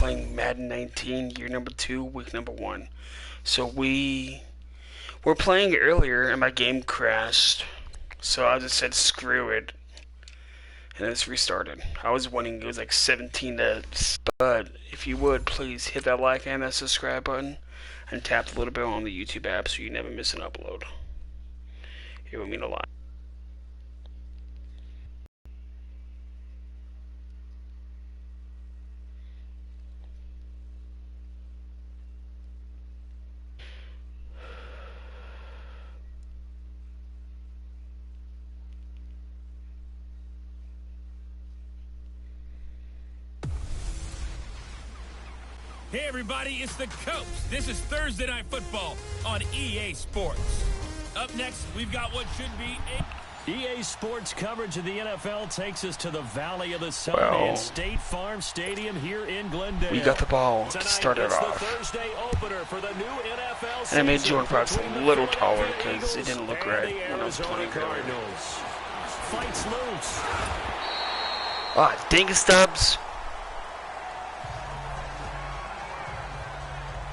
playing Madden 19, year number 2, week number 1. So we were playing earlier, and my game crashed. So I just said screw it, and it's restarted. I was winning. It was like 17 to. But if you would, please hit that like and that subscribe button, and tap the little bell on the YouTube app so you never miss an upload. It would mean a lot. Hey everybody, it's the Coach. This is Thursday Night Football on EA Sports. Up next, we've got what should be EA Sports coverage of the NFL takes us to the Valley of the Sun and State Farm Stadium here in Glendale. We got the ball to start it off. Thursday opener for the new NFL and I made Jordan Fox a little taller because it didn't look right when I was playing Cardnials. Fights loose. Ah, dang it, Stubbs.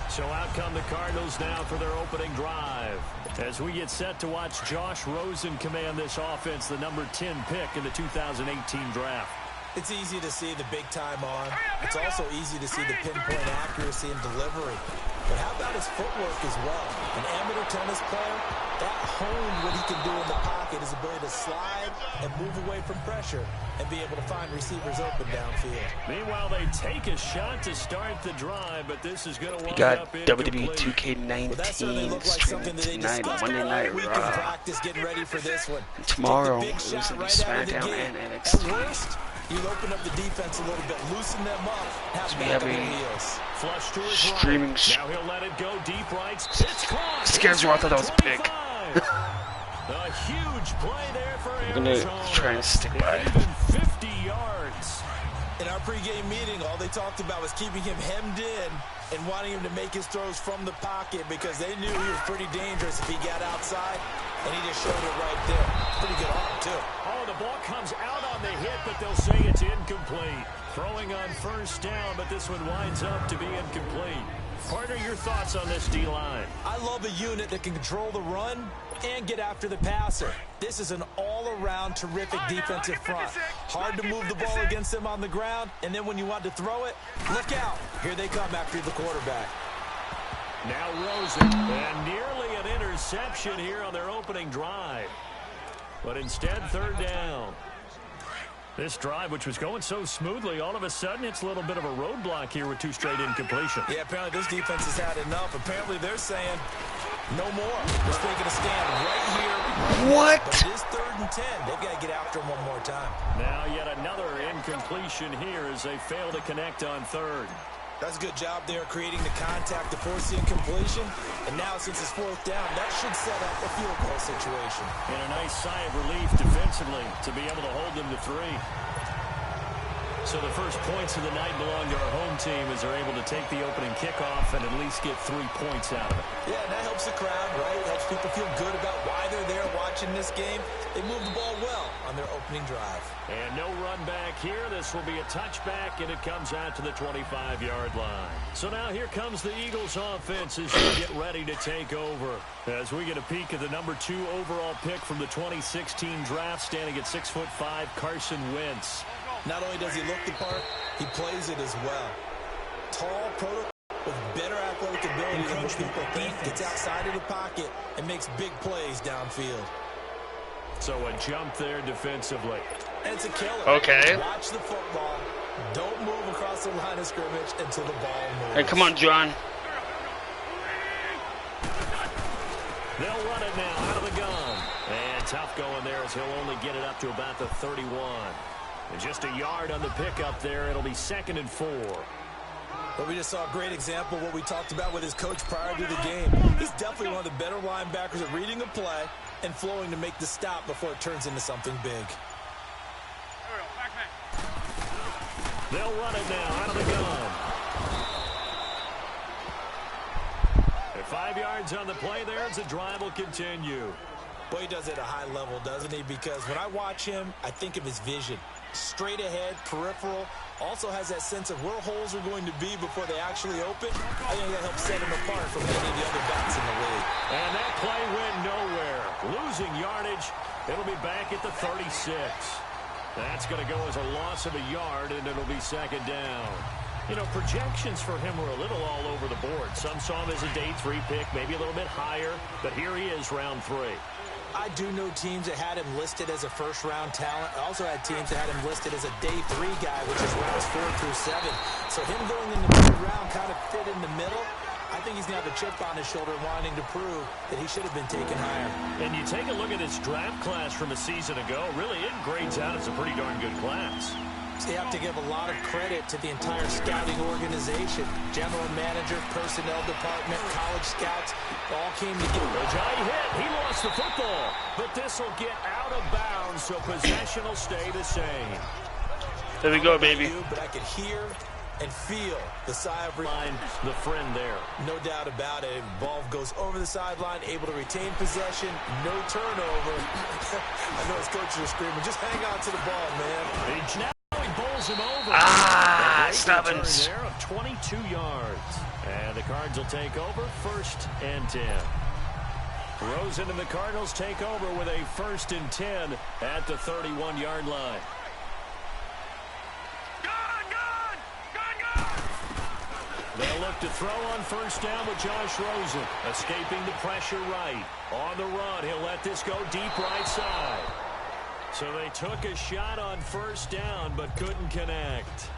So out come the Cardinals now for their opening drive. As we get set to watch Josh Rosen command this offense, the number 10 pick in the 2018 draft. It's easy to see the big time on. It's also easy to see the pinpoint accuracy and delivery. But how about his footwork as well? An amateur tennis player, that honed what he can do in the pocket, his ability to slide and move away from pressure and be able to find receivers open downfield. Meanwhile, they take a shot to start the drive, but this is going to wind up WWE 2K19 streaming tonight, Monday Night Raw. We can practice getting ready for this one. And tomorrow, it's going to be SmackDown and NXT. You open up the defense a little bit, loosen them up, have we have a streaming now he'll let it go deep right. Scares you. I thought that was a pick. A huge play there for I'm going to try and stick by it. 50 yards. In our pregame meeting, all they talked about was keeping him hemmed in and wanting him to make his throws from the pocket because they knew he was pretty dangerous if he got outside, and he just showed it right there. Pretty good arm, too. Oh, the ball comes out on the hit, but they'll say it's incomplete. Throwing on first down, but this one winds up to be incomplete. Partner, your thoughts on this D-line? I love a unit that can control the run and get after the passer. This is an all-around terrific defensive front. Hard to move the ball against them on the ground, and then when you want to throw it, look out. Here they come after the quarterback. Now Rosen, and nearly an interception here on their opening drive. But instead, third down. This drive, which was going so smoothly, all of a sudden it's a little bit of a roadblock here with 2 straight incompletions. Yeah, apparently this defense has had enough. Apparently they're saying no more. They're taking a stand right here. What? But it is 3rd and 10. They've got to get after him one more time. Now yet another incompletion here as they fail to connect on 3rd. That's a good job there creating the contact to force the incompletion. And now since it's 4th down, that should set up a field goal situation. And a nice sigh of relief defensively to be able to hold them to 3. So the first points of the night belong to our home team as they're able to take the opening kickoff and at least get 3 points out of it. Yeah, and that helps the crowd, right? Helps people feel good about why they're there watching this game. They moved the ball well on their opening drive. And no run back here. This will be a touchback, and it comes out to the 25-yard line. So now here comes the Eagles offense as they get ready to take over. As we get a peek at the number 2 overall pick from the 2016 draft, standing at 6'5", Carson Wentz. Not only does he look the part, he plays it as well. Tall, prototype with better athletic ability than most people think. Gets outside of the pocket and makes big plays downfield. So a jump there defensively. And it's a killer. Okay. Watch the football. Don't move across the line of scrimmage until the ball moves. Hey, come on, John. They'll run it now out of the gun. And tough going there as he'll only get it up to about the 31. And just a yard on the pickup there. It'll be 2nd and 4. But we just saw a great example of what we talked about with his coach prior to the game. He's definitely one of the better linebackers at reading a play and flowing to make the stop before it turns into something big. They'll run it now out of the gun. At 5 yards on the play there, as the drive will continue. Boy, he does it at a high level, doesn't he? Because when I watch him, I think of his vision. straight ahead, peripheral. Also has that sense of where holes are going to be before they actually open. I think that helps set him apart from many of the other backs in the league. And that play went nowhere. Losing yardage. It'll be back at the 36. That's going to go as a loss of a yard, and it'll be second down. You know, projections for him were a little all over the board. Some saw him as a day 3 pick, maybe a little bit higher, but here he is, round 3. I do know teams that had him listed as a first-round talent. I also had teams that had him listed as a day 3 guy, which is rounds 4 through 7. So him going in the mid-round kind of fit in the middle. I think he's going to have a chip on his shoulder wanting to prove that he should have been taken higher. And you take a look at his draft class from a season ago, really it grades out as a pretty darn good class. So you have to give a lot of credit to the entire scouting organization. General manager, personnel department, college scouts, all came together. A giant hit. He lost the football. But this will get out of bounds, so possession will stay the same. There we go, baby. But I could hear and feel the sigh of relief. The friend there. No doubt about it. Ball goes over the sideline, able to retain possession, no turnover. I know his coaches are screaming, just hang on to the ball, man. He bowls him over. Stubbins. There of 22 yards. And the Cards will take over, 1st and 10. Rosen and the Cardinals take over with a 1st and 10 at the 31-yard line. They'll look to throw on 1st down with Josh Rosen. Escaping the pressure right. On the run, he'll let this go deep right side. So they took a shot on 1st down, but couldn't connect.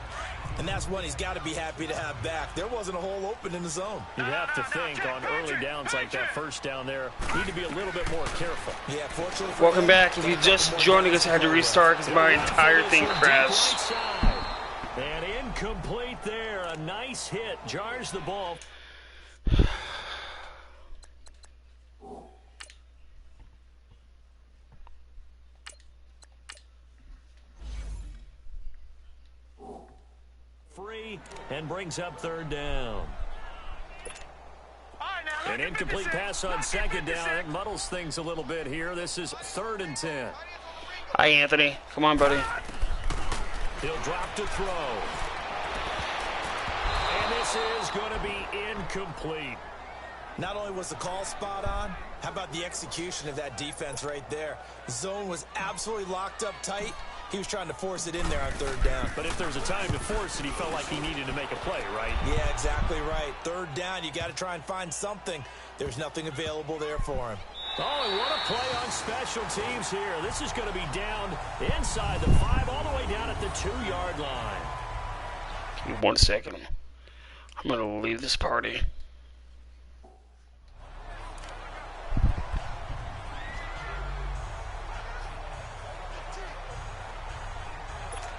And that's one he's got to be happy to have back. There wasn't a hole open in the zone. You'd have to think on early downs like that 1st down there, need to be a little bit more careful. Yeah, fortunately. Welcome back. If you're just joining us, I had to restart because my entire thing crashed. And incomplete there. A nice hit. Jars the ball. Free and brings up 3rd down. An incomplete pass on 2nd down. That muddles things a little bit here. This is 3rd and 10. Hi, Anthony. Come on, buddy. He'll drop to throw. And this is going to be incomplete. Not only was the call spot on, how about the execution of that defense right there? The zone was absolutely locked up tight. He was trying to force it in there on 3rd down. But if there's a time to force it, he felt like he needed to make a play, right? Yeah, exactly right. 3rd down, you got to try and find something. There's nothing available there for him. Oh, and what a play on special teams here. This is going to be down inside the 5, all the way down at the 2-yard line. Give me 1 second. I'm going to leave this party.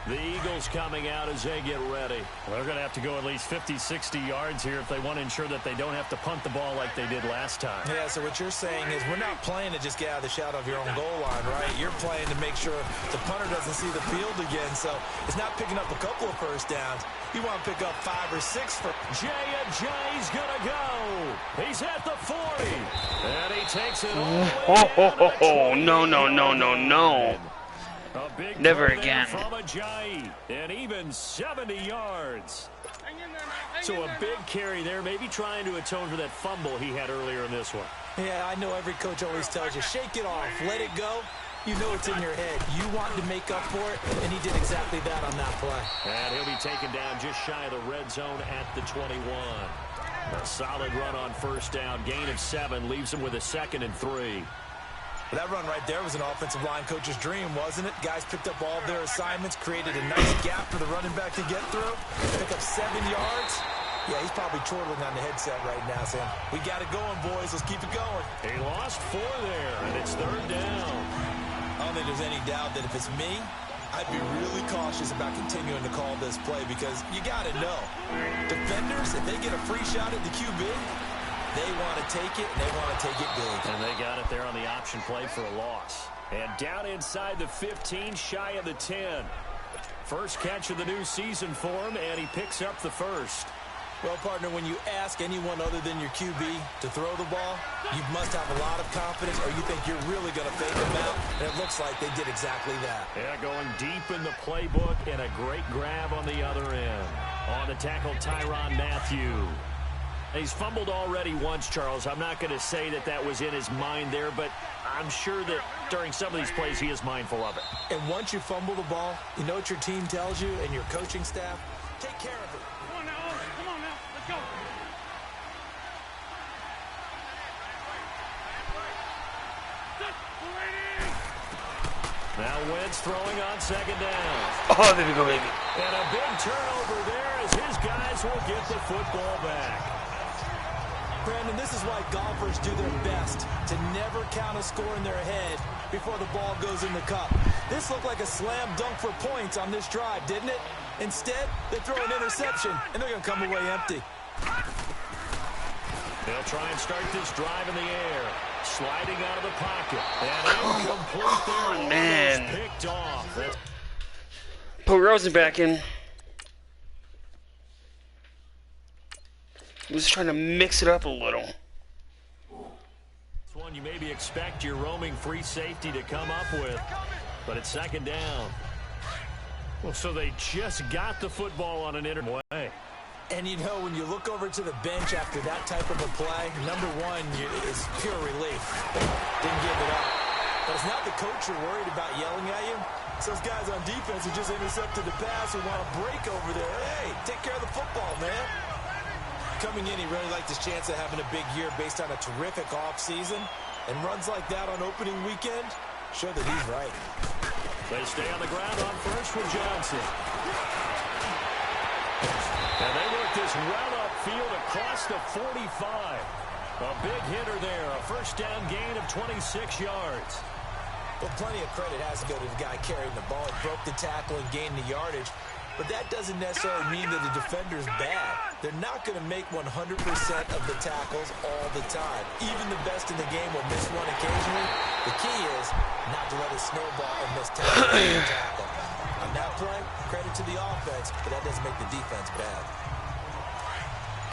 The Eagles coming out as they get ready. Well, they're going to have to go at least 50, 60 yards here if they want to ensure that they don't have to punt the ball like they did last time. Yeah, so what you're saying is we're not playing to just get out of the shadow of your own goal line, right? You're playing to make sure the punter doesn't see the field again. So it's not picking up a couple of 1st downs. You want to pick up 5 or 6 for Jay's going to go. He's at the 40. And he takes it all the way down. No, no, no, no, no. Never again. From Ajayi, and even 70 yards. So a big carry there, maybe trying to atone for that fumble he had earlier in this one. Yeah, I know every coach always tells you, shake it off, let it go. You know it's in your head. You want to make up for it, and he did exactly that on that play. And he'll be taken down just shy of the red zone at the 21. A solid run on 1st down, gain of 7, leaves him with a 2nd and 3. That run right there was an offensive line coach's dream, wasn't it? Guys picked up all of their assignments, created a nice gap for the running back to get through, pick up 7 yards. Yeah, he's probably chortling on the headset right now, saying, we got it going, boys. Let's keep it going. He lost 4 there, and it's 3rd down. I don't think there's any doubt that if it's me, I'd be really cautious about continuing to call this play because you got to know, defenders, if they get a free shot at the QB, they want to take it, and they want to take it big. And they got it there on the option play for a loss. And down inside the 15, shy of the 10. First catch of the new season for him, and he picks up the 1st. Well, partner, when you ask anyone other than your QB to throw the ball, you must have a lot of confidence, or you think you're really going to fade them out, and it looks like they did exactly that. Yeah, going deep in the playbook, and a great grab on the other end. On the tackle, Tyrann Mathieu. He's fumbled already once, Charles. I'm not going to say that that was in his mind there, but I'm sure that during some of these plays he is mindful of it. And once you fumble the ball, you know what your team tells you and your coaching staff? Take care of it. Come on now, let's go. Now Wentz throwing on second down. Oh, there we go, baby. And a big turnover there as his guys will get the football back. Brandon, this is why golfers do their best to never count a score in their head before the ball goes in the cup. This looked like a slam dunk for points on this drive, didn't it? Instead, they throw an interception, and they're going to come away empty. They'll try and start this drive in the air. Sliding out of the pocket. And incomplete there. Oh, man. Picked off. Put Rosen back in. I'm just trying to mix it up a little. This one you maybe expect your roaming free safety to come up with. But it's second down. Well, so they just got the football on an way. And you know, when you look over to the bench after that type of a play, number one is pure relief. Didn't give it up. But it's not the coach you're worried about yelling at you. It's those guys on defense who just intercepted the pass who want to break over there. Hey, take care of the football, man. Coming in, he really liked his chance of having a big year based on a terrific offseason. And runs like that on opening weekend show that he's right. They stay on the ground on first with Johnson. And they work this well upfield across the 45. A big hitter there, a first down gain of 26 yards. Well, plenty of credit has to go to the guy carrying the ball. He broke the tackle and gained the yardage. But that doesn't necessarily mean that the defender's bad. They're not going to make 100% of the tackles all the time. Even the best in the game will miss one occasionally. The key is not to let it snowball and miss tackle. On that play, credit to the offense, but that doesn't make the defense bad.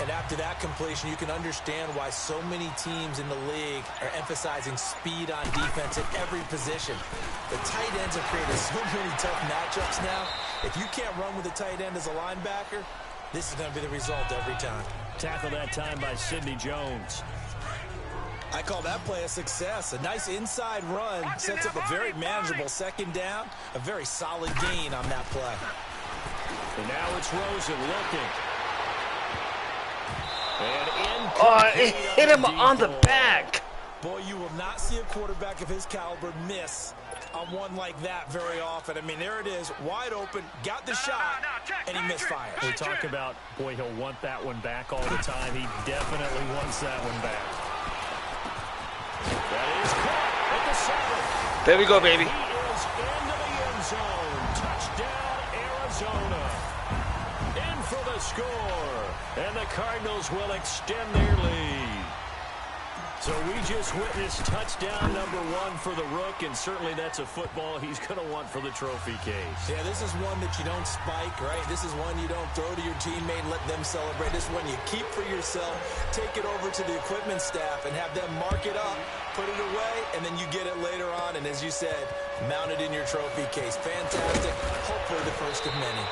And after that completion, you can understand why so many teams in the league are emphasizing speed on defense at every position. The tight ends have created so many tough matchups now. If you can't run with a tight end as a linebacker, this is going to be the result every time. Tackled that time by Sidney Jones. I call that play a success. A nice inside run sets up a very manageable second down. A very solid gain on that play. And now it's Rosen looking. Oh, it hit him on the back. Boy, you will not see a quarterback of his caliber miss on one like that very often. I mean, there it is, wide open, got the shot, and he misfires. We talk about, boy, he'll want that one back all the time. He definitely wants that one back. That is caught at the 7. There we go, baby. He is into the end zone. Touchdown, Arizona. In for the score. And the Cardinals will extend their lead. So we just witnessed touchdown number 1 for the Rook, and certainly that's a football he's going to want for the trophy case. Yeah, this is one that you don't spike, right? This is one you don't throw to your teammate and let them celebrate. This is one you keep for yourself, take it over to the equipment staff and have them mark it up, put it away, and then you get it later on, and as you said, mount it in your trophy case. Fantastic. Hopefully the first of many.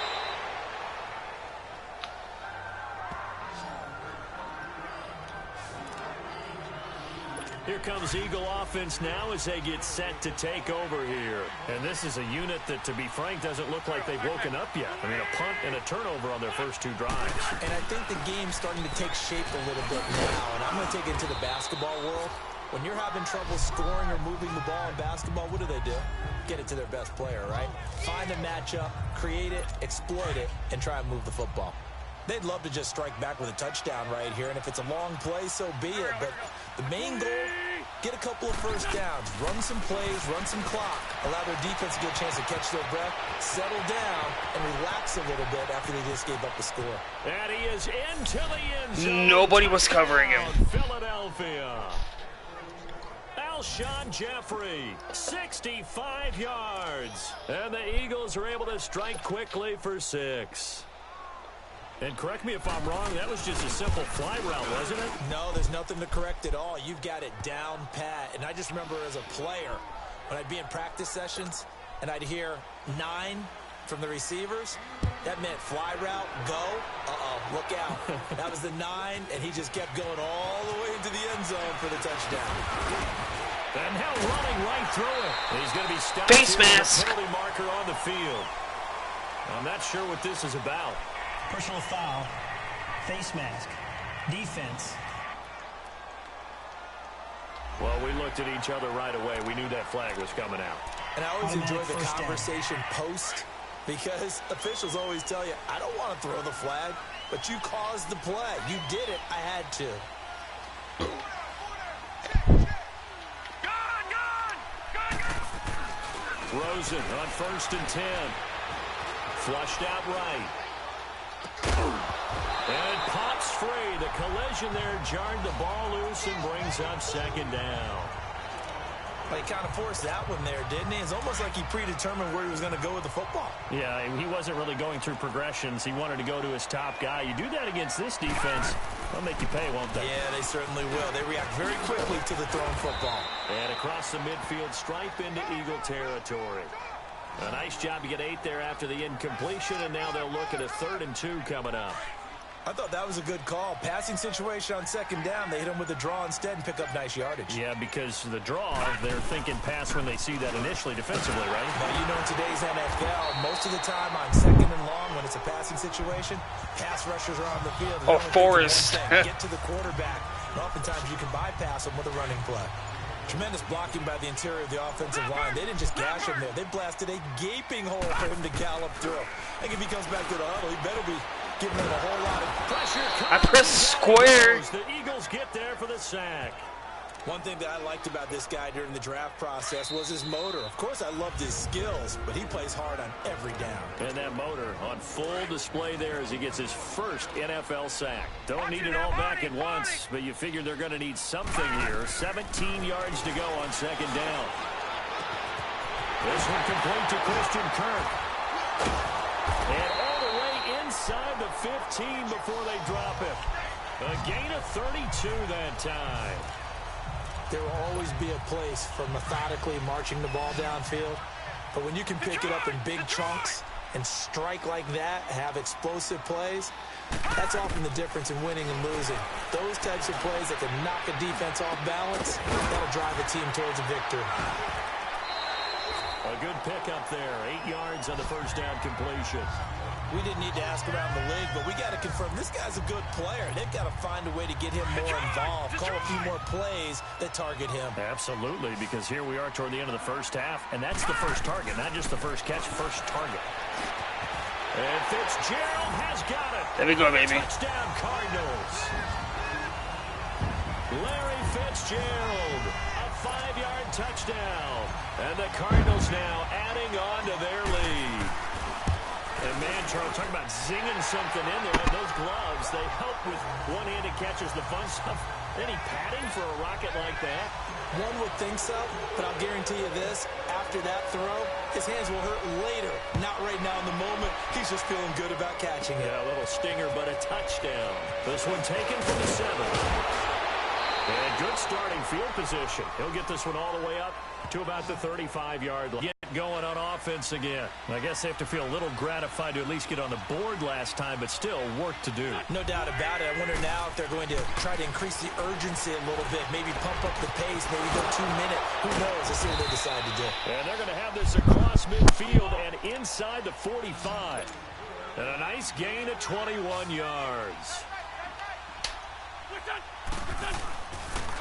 Here comes Eagle offense now as they get set to take over here. And this is a unit that, to be frank, doesn't look like they've woken up yet. I mean, a punt and a turnover on their first 2 drives. And I think the game's starting to take shape a little bit now. And I'm going to take it to the basketball world. When you're having trouble scoring or moving the ball in basketball, what do? Get it to their best player, right? Find a matchup, create it, exploit it, and try and move the football. They'd love to just strike back with a touchdown right here, and if it's a long play, so be it. But the main goal, get a couple of first downs, run some plays, run some clock, allow their defense to get a chance to catch their breath, settle down, and relax a little bit after they just gave up the score. And he is into the end zone. Nobody was covering him. Philadelphia. Alshon Jeffrey, 65 yards. And the Eagles are able to strike quickly for 6. And correct me if I'm wrong, that was just a simple fly route, wasn't it? No, there's nothing to correct at all. You've got it down pat. And I just remember as a player, when I'd be in practice sessions and I'd hear 9 from the receivers, that meant fly route, go, look out. That was the 9, and he just kept going all the way into the end zone for the touchdown. And now running right through it. He's going to be stopped Face here with mask. a penalty marker on the field. I'm not sure what this is about. Personal foul, face mask, defense. Well, we looked at each other right away. We knew that flag was coming out. And I always enjoy the First down. conversation post, because officials always tell you, I don't want to throw the flag, but you caused the play. You did it. I had to. Rosen on 1st and 10. Flushed out right. And it pops free. The collision there jarred the ball loose and brings up 2nd down. Well, he kind of forced that one there, didn't he? It's almost like he predetermined where he was going to go with the football. Yeah, he wasn't really going through progressions. He wanted to go to his top guy. You do that against this defense, they'll make you pay, won't they? Yeah, they certainly will. They react very quickly to the thrown football. And across the midfield, stripe into Eagle territory. A nice job to get 8 there after the incompletion, and now they'll look at a 3rd and 2 coming up. I thought that was a good call. Passing situation on 2nd down. They hit him with a draw instead and pick up nice yardage. Yeah, because the draw, they're thinking pass when they see that initially defensively, right? Well, you know, in today's NFL, most of the time on 2nd and long, when it's a passing situation, pass rushers are on the field. Oh, Forrest. Get to the quarterback. And oftentimes you can bypass them with a running play. Tremendous blocking by the interior of the offensive line. They didn't just gash him there. They blasted a gaping hole for him to gallop through. I think if he comes back to the huddle, he better be giving him a whole lot of Pressure. I pressed square. The Eagles get there for the sack. One thing that I liked about this guy during the draft process was his motor. Of course, I loved his skills, but he plays hard on every down. And that motor on full display there as he gets his first NFL sack. Don't need it all back at once, but you figure they're going to need something here. 17 yards to go on 2nd down. This one complete to Christian Kirk. And all the way inside the 15 before they drop him. A gain of 32 that time. There will always be a place for methodically marching the ball downfield. But when you can pick it up in big chunks and strike like that, have explosive plays, that's often the difference in winning and losing. Those types of plays that can knock a defense off balance, that'll drive a team towards a victory. A good pickup there. 8 yards on the 1st down completion. We didn't need to ask around the league, but we got to confirm this guy's a good player. They've got to find a way to get him more involved, call a few more plays that target him. Absolutely, because here we are toward the end of the 1st half, and that's the first target, not just the first catch, first target. And Fitzgerald has got it. There we go, baby. Touchdown, Cardinals. Larry Fitzgerald, a 5-yard touchdown. And the Cardinals now adding on to their lead. And man, Charles, talking about zinging something in there. And those gloves, they help with one-handed catches, the fun stuff. Any padding for a rocket like that? One would think so, but I'll guarantee you this. After that throw, his hands will hurt later. Not right now in the moment. He's just feeling good about catching it. Yeah, a little stinger, but a touchdown. This one taken from the 7. And good starting field position. He'll get this one all the way up to about the 35-yard line. Get going on offense again. I guess they have to feel a little gratified to at least get on the board last time, but still work to do. No doubt about it. I wonder now if they're going to try to increase the urgency a little bit, maybe pump up the pace, maybe go 2 minute. Who knows? Let's see what they decide to do. And they're going to have this across midfield and inside the 45. And a nice gain of 21 yards.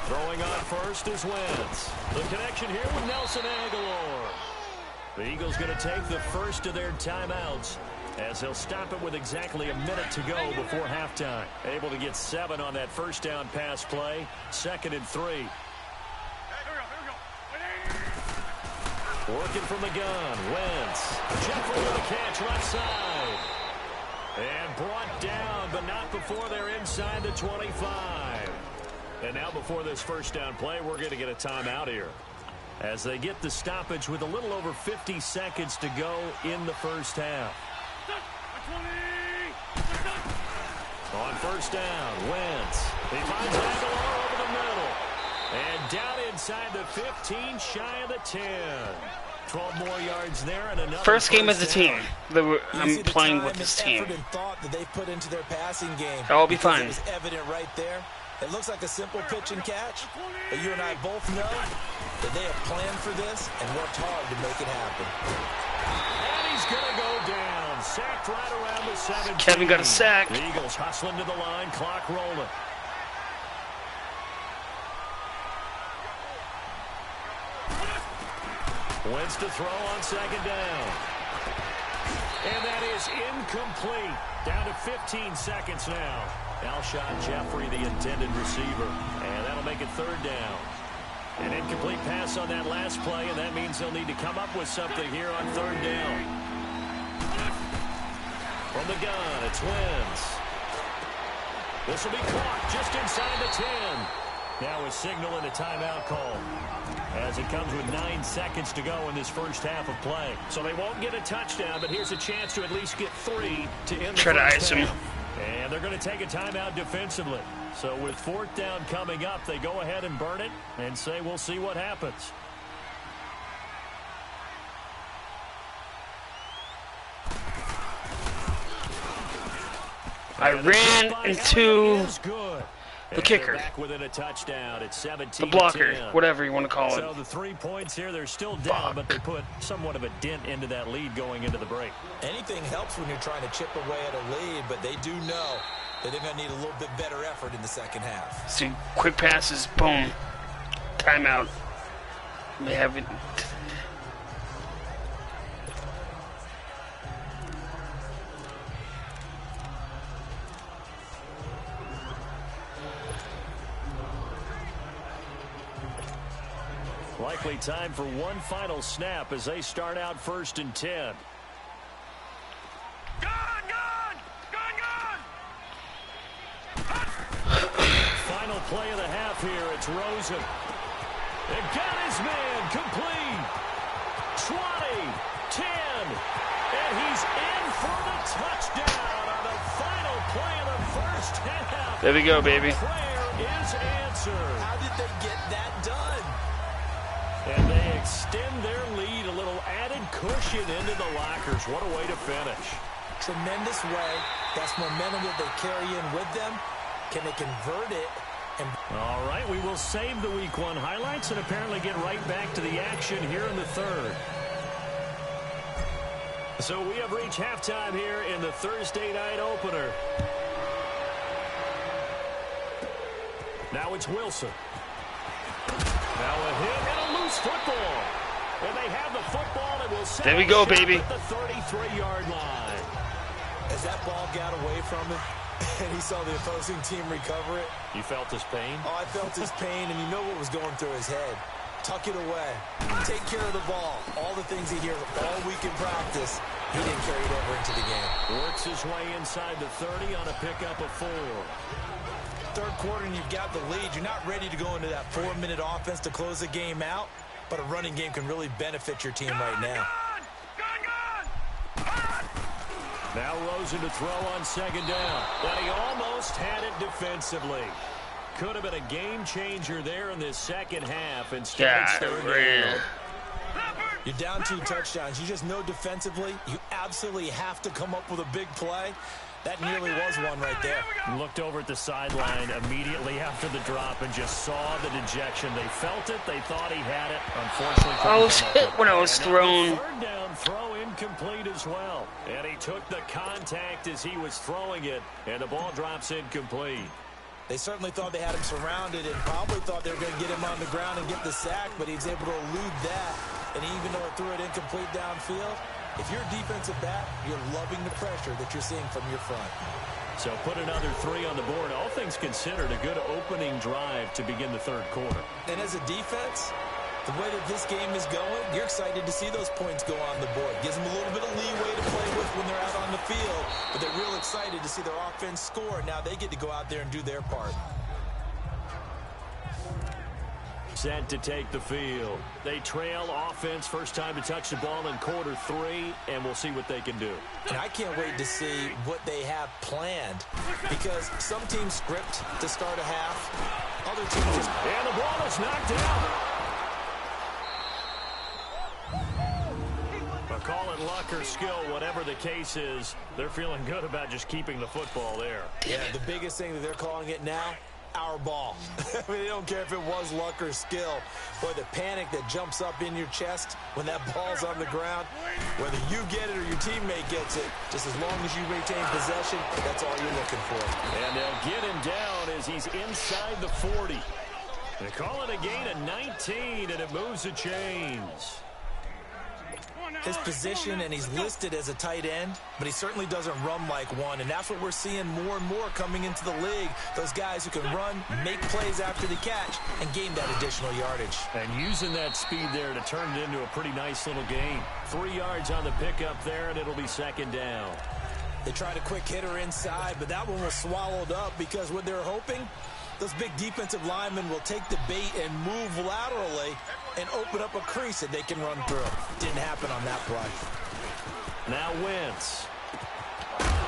Throwing on first is Wentz. The connection here with Nelson Aguilar. The Eagles going to take the first of their timeouts as they'll stop it with exactly a minute to go before halftime. Able to get 7 on that first down pass play. 2nd and 3. Working from the gun. Wentz. Jeffrey with a catch left side. And brought down, but not before they're inside the 25. And now before this first down play, we're going to get a timeout here as they get the stoppage with a little over 50 seconds to go in the first half. On first down, Wentz. He finds Aguilar over the middle. And down inside the 15, shy of the 10. 12 more yards there and another First game as a team. I'm playing with this team. And thought that they put into their passing game. That will be fine. It was evident right there. It looks like a simple pitch and catch, but you and I both know that they have planned for this and worked hard to make it happen. And he's going to go down. Sacked right around the 17. Kevin got a sack. The Eagles hustling to the line, clock rolling. Wentz to throw on second down. And that is incomplete. Down to 15 seconds now. Alshon Jeffrey, the intended receiver. And that'll make it third down. An incomplete pass on that last play, and that means they'll need to come up with something here on third down. From the gun, it's Wentz. This will be caught just inside the 10. Now a signal and a timeout call, as it comes with 9 seconds to go in this first half of play. So they won't get a touchdown, but here's a chance to at least get 3 to end the Try to first ice him. half. And they're going to take a timeout defensively. So with fourth down coming up, they go ahead and burn it and say we'll see what happens. I ran into the kicker, Back within a touchdown at 17-10. the blocker, whatever you want to call So it. the 3 points here, they're still down, but they put somewhat of a dent into that lead going into the break. Anything helps when you're trying to chip away at a lead, but they do know that they're going to need a little bit better effort in the second half. See, quick passes, boom, timeout. They haven't. Likely time for one final snap as they start out 1st and 10. Final play of the half here. It's Rosen. And got his man complete. 20, 10, and he's in for the touchdown on the final play of the first half. There we go, baby. Prayer is answered. How did they get that done? And they extend their lead, a little added cushion into the lockers. What a way to finish. Tremendous way. That's momentum that they carry in with them. Can they convert it? All right, we will save the Week 1 highlights and apparently get right back to the action here in the third. So we have reached halftime here in the Thursday night opener. Now it's Wilson. Now a hit and a loose football. And they have the football and will set There we go, baby. at the 33-yard line. As that ball got away from him and he saw the opposing team recover it. You felt his pain? Oh, I felt his pain, and you know what was going through his head. Tuck it away. Take care of the ball. All the things he hears all week in practice, he didn't carry it over into the game. Works his way inside the 30 on a pickup of 4. Third quarter, and you've got the lead. You're not ready to go into that 4-minute offense to close the game out, but a running game can really benefit your team right now. Now Rosen to throw on second down. But he almost had it defensively. Could have been a game changer there in this second half. Instead, it's third down. You're down 2 touchdowns. You just know defensively you absolutely have to come up with a big play. That nearly was one right there. Looked over at the sideline immediately after the drop and just saw the dejection. They felt it. They thought he had it. Unfortunately, I was hit when I was thrown. Third down throw incomplete as well. And he took the contact as he was throwing it, and the ball drops incomplete. They certainly thought they had him surrounded and probably thought they were going to get him on the ground and get the sack, but he was able to elude that. And even though it threw it incomplete downfield, if you're a defensive back, you're loving the pressure that you're seeing from your front. So put another 3 on the board. All things considered, a good opening drive to begin the third quarter. And as a defense, the way that this game is going, you're excited to see those points go on the board. Gives them a little bit of leeway to play with when they're out on the field, but they're real excited to see their offense score. Now they get to go out there and do their part. set to take the field. They trail offense first time to touch the ball in quarter 3, and we'll see what they can do. And I can't wait to see what they have planned, because some teams script to start a half. Other teams just... And the ball is knocked out. Call it luck or skill, whatever the case is, they're feeling good about just keeping the football there. Yeah, the biggest thing that they're calling it now, our ball. I mean, they don't care if it was luck or skill. Boy, the panic that jumps up in your chest when that ball's on the ground, whether you get it or your teammate gets it, just as long as you retain possession, that's all you're looking for. And they'll get him down as he's inside the 40. They call it a gain of 19, and it moves the chains. His position, and he's listed as a tight end, but he certainly doesn't run like one, and that's what we're seeing more and more coming into the league. Those guys who can run, make plays after the catch, and gain that additional yardage. And using that speed there to turn it into a pretty nice little gain. 3 yards on the pickup there, and it'll be second down. They tried a quick hitter inside, but that one was swallowed up because what they're hoping, those big defensive linemen will take the bait and move laterally and open up a crease that they can run through. Didn't happen on that play. Now Wentz.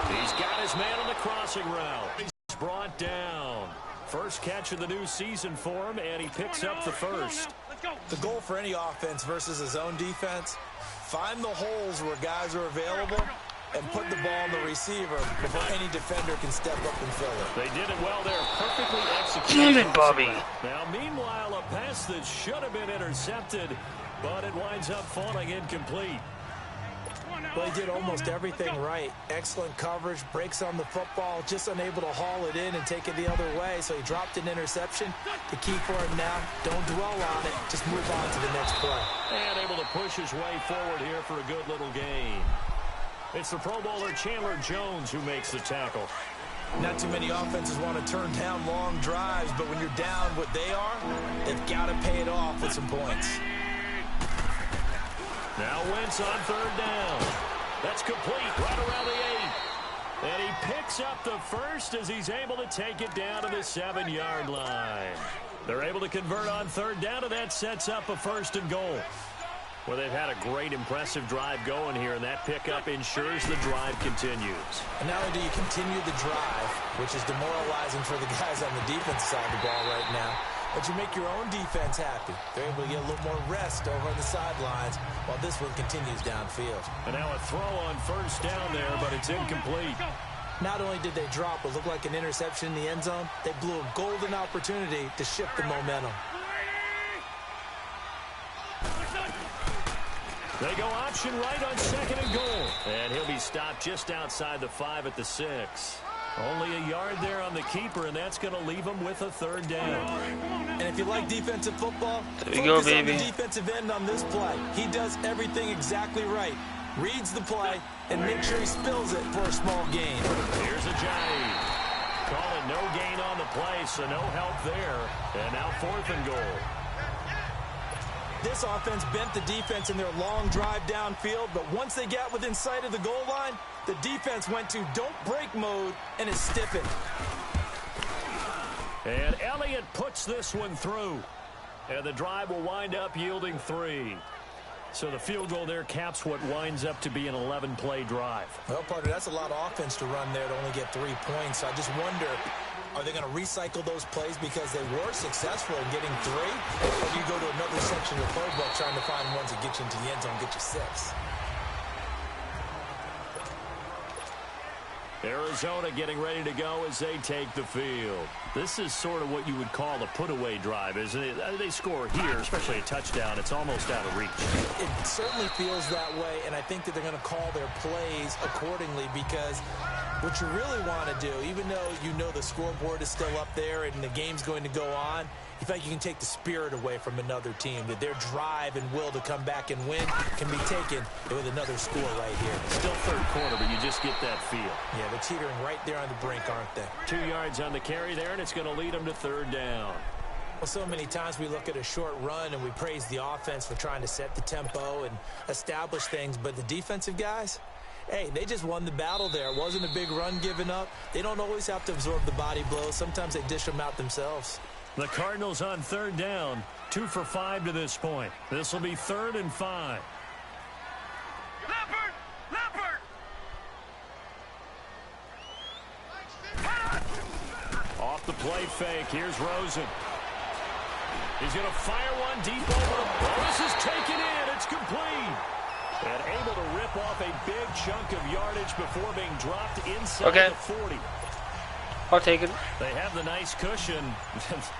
He's got his man on the crossing route. He's brought down. First catch of the new season for him, and he picks up the first. The goal for any offense versus his own defense, find the holes where guys are available and put the ball on the receiver before any defender can step up and fill it. They did it well there, perfectly executed. Damn it, Bobby. Now, meanwhile, a pass that should have been intercepted, but it winds up falling incomplete. Well, he did almost everything right. Excellent coverage, breaks on the football, just unable to haul it in and take it the other way, so he dropped an interception. The key for him now, don't dwell on it, just move on to the next play. And able to push his way forward here for a good little gain. It's the Pro Bowler Chandler Jones who makes the tackle. Not too many offenses want to turn down long drives, but when you're down what they are, they've got to pay it off with some points. Now Wentz on third down. That's complete right around the 8. And he picks up the first as he's able to take it down to the 7-yard line. They're able to convert on third down, and that sets up a 1st and goal. Well, they've had a great, impressive drive going here, and that pickup ensures the drive continues. And not only do you continue the drive, which is demoralizing for the guys on the defense side of the ball right now, but you make your own defense happy. They're able to get a little more rest over on the sidelines while this one continues downfield. And now a throw on first down there, but it's incomplete. Not only did they drop what looked like an interception in the end zone, they blew a golden opportunity to shift the momentum. They go option right on 2nd and goal. And he'll be stopped just outside the 5 at the 6. Only a yard there on the keeper, and that's going to leave him with a 3rd down. And if you like defensive football, there we go, focus on baby. the defensive end on this play. He does everything exactly right. Reads the play and makes sure he spills it for a small gain. Here's a jive. Calling no gain on the play, so no help there. And now 4th and goal. This offense bent the defense in their long drive downfield, but once they got within sight of the goal line, the defense went to don't break mode and is stiffened. And Elliott puts this one through. And the drive will wind up yielding 3. So the field goal there caps what winds up to be an 11-play drive. Well, partner, that's a lot of offense to run there to only get 3 points. So I just wonder, are they going to recycle those plays because they were successful in getting 3? Or do you go to another section of the playbook trying to find ones that get you into the end zone and get you 6? Arizona getting ready to go as they take the field. This is sort of what you would call a put-away drive, isn't it? They score here, especially a touchdown. It's almost out of reach. It certainly feels that way, and I think that they're going to call their plays accordingly because what you really want to do, even though you know the scoreboard is still up there and the game's going to go on, you feel like you can take the spirit away from another team, that their drive and will to come back and win can be taken with another score right here. Still 3rd quarter, but you just get that feel. Yeah, they're teetering right there on the brink, aren't they? 2 yards on the carry there, and it's going to lead them to 3rd down. Well, so many times we look at a short run and we praise the offense for trying to set the tempo and establish things, but the defensive guys, hey, they just won the battle there. It wasn't a big run given up. They don't always have to absorb the body blows. Sometimes they dish them out themselves. The Cardinals on third down, 2 for 5 to this point. This will be 3rd and 5. Off the play fake, here's Rosen. He's going to fire one deep over the ball. This is taken in. It's complete. And able to rip off a big chunk of yardage before being dropped inside the 40. I'll take it. They have the nice cushion.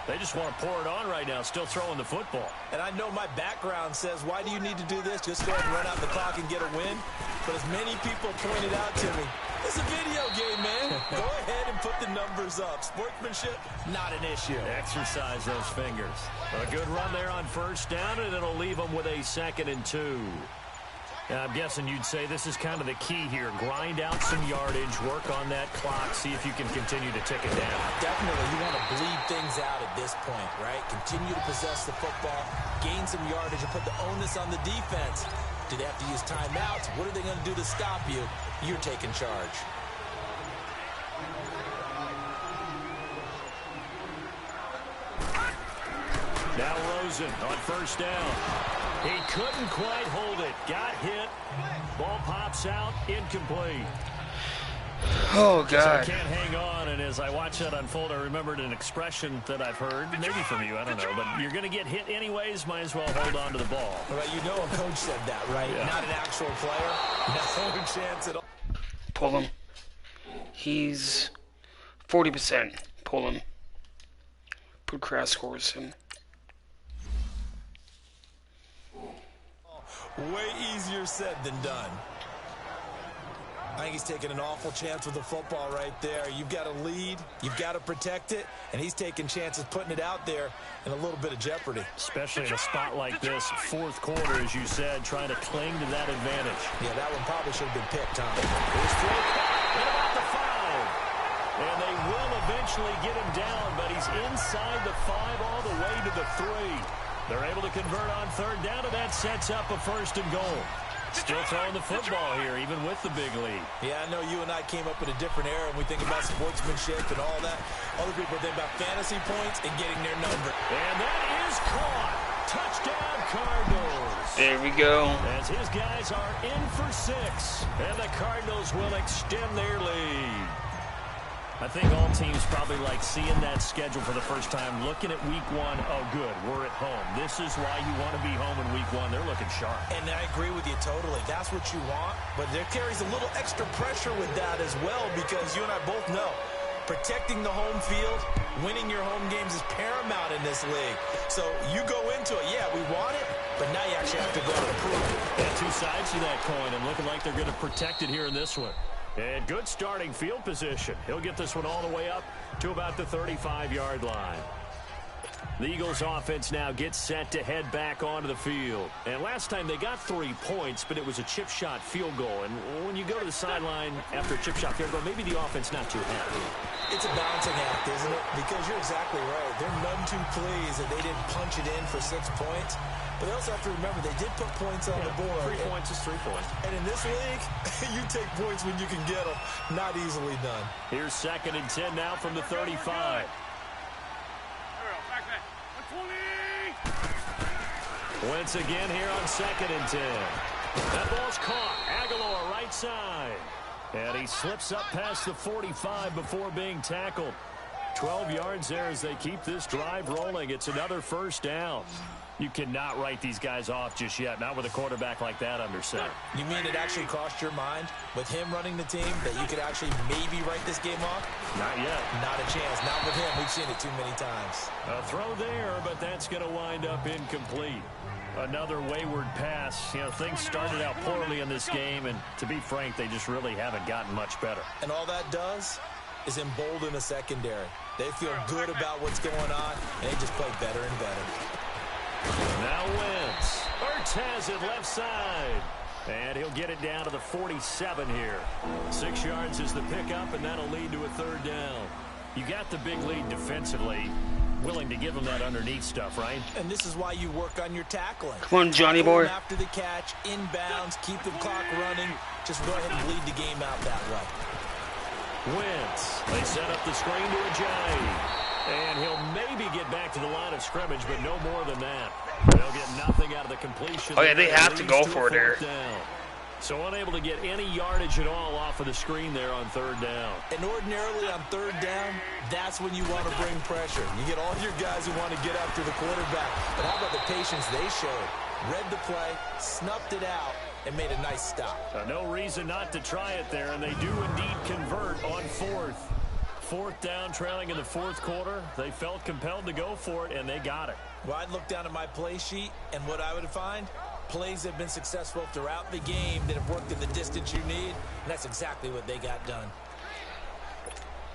They just want to pour it on right now, still throwing the football. And I know my background says, why do you need to do this? Just go ahead and run out the clock and get a win. But as many people pointed out to me, it's a video game, man. Go ahead and put the numbers up. Sportsmanship, not an issue. Exercise those fingers. A good run there on first down, and it'll leave them with a 2nd and 2. I'm guessing you'd say this is kind of the key here. Grind out some yardage, work on that clock, see if you can continue to tick it down. Definitely, you want to bleed things out at this point, right? Continue to possess the football, gain some yardage, and put the onus on the defense. Do they have to use timeouts? What are they going to do to stop you? You're taking charge. Now Rosen on first down. He couldn't quite hold it. Got hit. Ball pops out. Incomplete. Oh, God. So I can't hang on, and as I watch that unfold, I remembered an expression that I've heard, maybe from you, I don't know, but you're going to get hit anyways, might as well hold on to the ball. Well, you know a coach said that, right? Yeah. Not an actual player. No chance at all. Pull him. He's 40%. Pull him. Put crash scores in. Way easier said than done. I think he's taking an awful chance with the football right there. You've got to lead, you've got to protect it, and he's taking chances putting it out there in a little bit of jeopardy. Especially in a spot like this, 4th quarter, as you said, trying to cling to that advantage. Yeah, that one probably should have been picked, Tom. Here's Fred at about the 5. And they will eventually get him down, but he's inside the 5 all the way to the 3. They're able to convert on third down, and that sets up a 1st and goal. Still throwing the football here, even with the big lead. Yeah, I know you and I came up in a different era, and we think about sportsmanship and all that. Other people think about fantasy points and getting their number. And that is caught. Touchdown, Cardinals. There we go. As his guys are in for 6, and the Cardinals will extend their lead. I think all teams probably like seeing that schedule for the first time, looking at week 1. Oh, good, we're at home. This is why you want to be home in week 1. They're looking sharp. And I agree with you totally. That's what you want, but there carries a little extra pressure with that as well, because you and I both know protecting the home field, winning your home games is paramount in this league. So you go into it, yeah, we want it, but now you actually have to go out and prove it. And 2 sides to that coin, and looking like they're going to protect it here in this one. And good starting field position. He'll get this one all the way up to about the 35-yard line. The Eagles offense now gets set to head back onto the field. And last time they got 3 points, but it was a chip shot field goal. And when you go to the sideline after a chip shot field goal, maybe the offense not too happy. It's a balancing act, isn't it? Because you're exactly right. They're none too pleased that they didn't punch it in for 6 points. But they also have to remember they did put points on the board. 3 points is 3 points. And in this league, you take points when you can get them. Not easily done. Here's 2nd and 10 now from the 35. Wentz again here on 2nd and 10. That ball's caught. Aguilar right side. And he slips up past the 45 before being tackled. 12 yards there as they keep this drive rolling. It's another 1st down. You cannot write these guys off just yet, not with a quarterback like that under center. You mean it actually crossed your mind with him running the team that you could actually maybe write this game off? Not yet. Not a chance. Not with him. We've seen it too many times. A throw there, but that's going to wind up incomplete. Another wayward pass. You know, things started out poorly in this game, and to be frank, they just really haven't gotten much better. And all that does is embolden a secondary. They feel good about what's going on, and they just play better and better. Now Wentz. Ertz has it left side. And he'll get it down to the 47 here. 6 yards is the pickup, and that'll lead to a 3rd down. You got the big lead defensively. Willing to give them that underneath stuff, right? And this is why you work on your tackling. Come on, Johnny boy. After the catch, inbounds, keep the clock running. Just go ahead and lead the game out that way. Wentz. They set up the screen to Ajayi. And he'll maybe get back to the line of scrimmage, but no more than that. They'll get nothing out of the completion. Oh, yeah, they have to go for it there. So unable to get any yardage at all off of the screen there on third down. And ordinarily on third down, that's when you want to bring pressure. You get all your guys who want to get after the quarterback. But how about the patience they showed? Read the play, snuffed it out, and made a nice stop. No reason not to try it there, and they do indeed convert on fourth. Fourth down, trailing in the fourth quarter. They felt compelled to go for it, and they got it. Well, I'd look down at my play sheet, and what I would find, plays have been successful throughout the game that have worked in the distance you need, and that's exactly what they got done.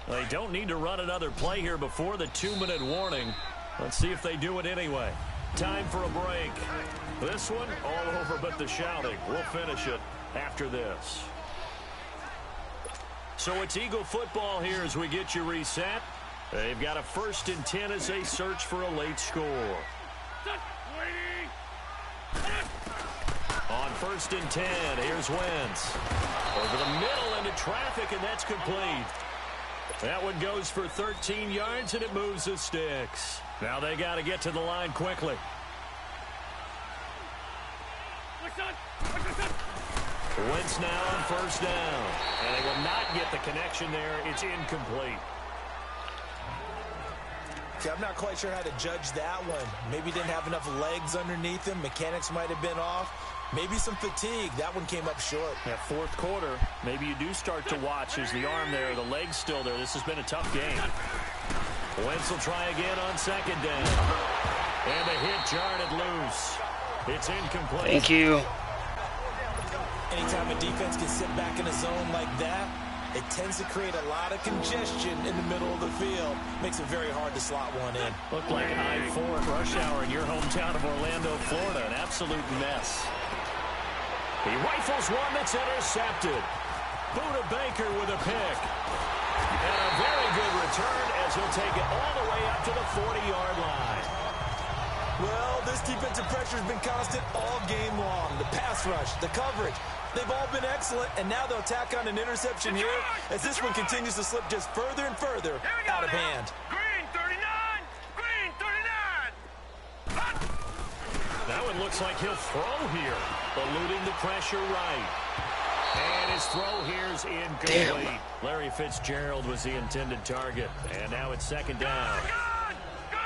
They don't need to run another play here before the 2-minute warning. Let's see if they do it anyway. Time for a break. This one, all over but the shouting. We'll finish it after this. So it's Eagle football here as we get you reset. They've got a 1st and 10 as they search for a late score. On 1st and 10, here's Wentz. Over the middle into traffic, and that's complete. That one goes for 13 yards, and it moves the sticks. Now they got to get to the line quickly. Wentz now on 1st down. And they will not get the connection there. It's incomplete. See, I'm not quite sure how to judge that one. Maybe didn't have enough legs underneath him. Mechanics might have been off. Maybe some fatigue. That one came up short. Yeah, fourth quarter, maybe you do start to watch as the arm there, the leg's still there. This has been a tough game. Wentz will try again on 2nd down. And the hit jarred it loose. It's incomplete. Thank you. Anytime a defense can sit back in a zone like that, it tends to create a lot of congestion in the middle of the field. Makes it very hard to slot one in. Looked like I-4 at rush hour in your hometown of Orlando, Florida. An absolute mess. He rifles one that's intercepted. Buda Baker with a pick. And a very good return as he'll take it all the way up to the 40-yard line. Well, this defensive pressure has been constant all game long. The pass rush, the coverage, they've all been excellent, and now they'll tack on an interception here as this one continues to slip just further and further out of hand. Green 39! Green 39! That one looks like he'll throw here, eluding the pressure right. And his throw here's incomplete. Damn. Larry Fitzgerald was the intended target, and now it's 2nd down.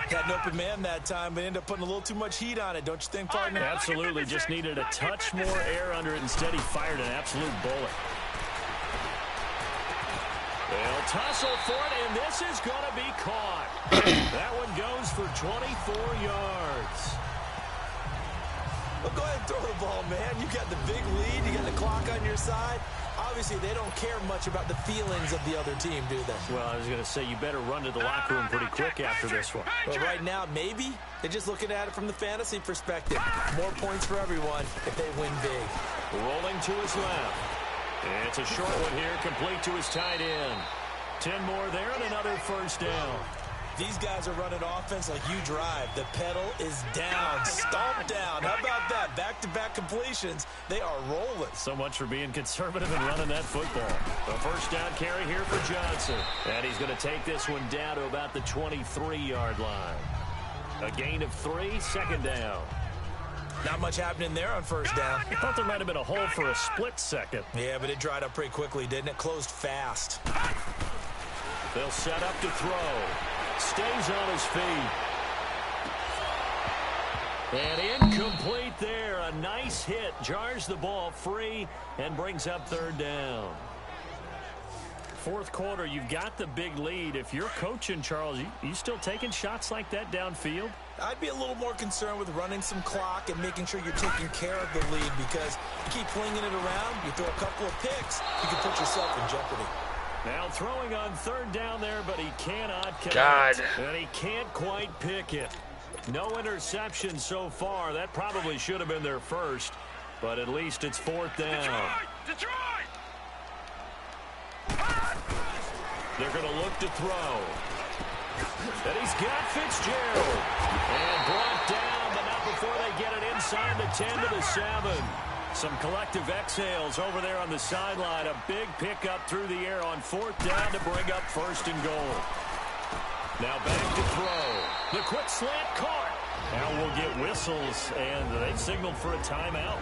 Had an open man that time, but ended up putting a little too much heat on it, don't you think, partner? Absolutely, just needed a touch more air under it. Instead, he fired an absolute bullet. They'll tussle for it, and this is going to be caught. That one goes for 24 yards. Well, go ahead and throw the ball, man. You got the big lead. You got the clock on your side. Obviously, they don't care much about the feelings of the other team, do they? Well, I was going to say, you better run to the locker room pretty quick after this one. But right now, maybe they're just looking at it from the fantasy perspective. More points for everyone if they win big. Rolling to his left. It's a short one here, complete to his tight end. 10 more there and another 1st down. These guys are running offense like you drive. The pedal is down, stomped down. How about that? Back-to-back completions. They are rolling. So much for being conservative and running that football. A 1st down carry here for Johnson. And he's going to take this one down to about the 23-yard line. A gain of 3, 2nd down. Not much happening there on 1st down. I thought there might have been a hole for a split second. Yeah, but it dried up pretty quickly, didn't it? Closed fast. They'll set up to throw. Stays on his feet. And incomplete there. A nice hit. Jars the ball free and brings up 3rd down. 4th quarter, you've got the big lead. If you're coaching, Charles, you still taking shots like that downfield? I'd be a little more concerned with running some clock and making sure you're taking care of the lead, because you keep flinging it around, you throw a couple of picks, you can put yourself in jeopardy. Now throwing on 3rd down there, but he cannot connect. God. And he can't quite pick it. No interception so far. That probably should have been their first, but at least it's 4th down. Detroit! They're going to look to throw. And he's got Fitzgerald. And brought down, but not before they get it inside the 10 to the 7. Some collective exhales over there on the sideline. A big pickup through the air on 4th down to bring up 1st and goal. Now back to throw. The quick slant caught. Now we'll get whistles, and they've signaled for a timeout.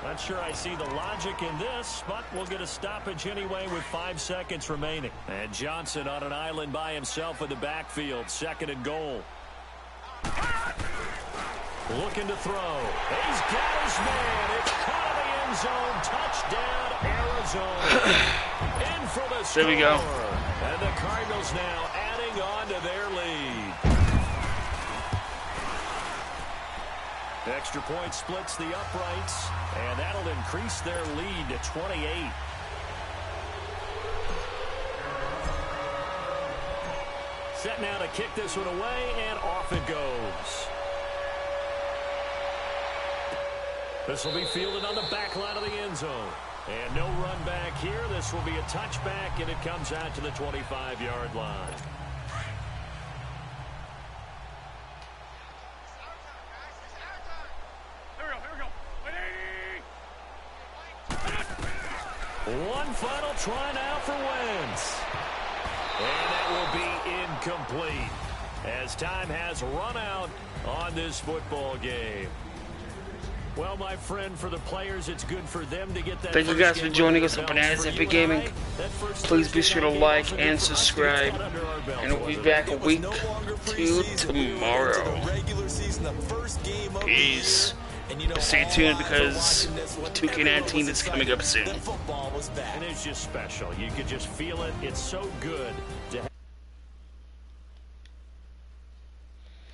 Not sure I see the logic in this, but we'll get a stoppage anyway with 5 seconds remaining. And Johnson on an island by himself in the backfield. 2nd and goal. Looking to throw. He's got his man. It's caught in the end zone. Touchdown, Arizona. In for the score. There we go. And the Cardinals now adding on to their lead. Extra point splits the uprights, and that'll increase their lead to 28. Set now to kick this one away, and off it goes. This will be fielded on the back line of the end zone. And no run back here. This will be a touchback, and it comes out to the 25-yard line. One final try now for Wentz. And that will be incomplete as time has run out on this football game. Well, my friend, for the players, it's good for them to get that. Thank you guys for joining us on Bananas Epic Gaming. Please be sure to like and subscribe. And we'll be back a week to tomorrow. Peace. Stay tuned because 2K19 is coming up soon. And it's just special. You could just feel it. It's so good to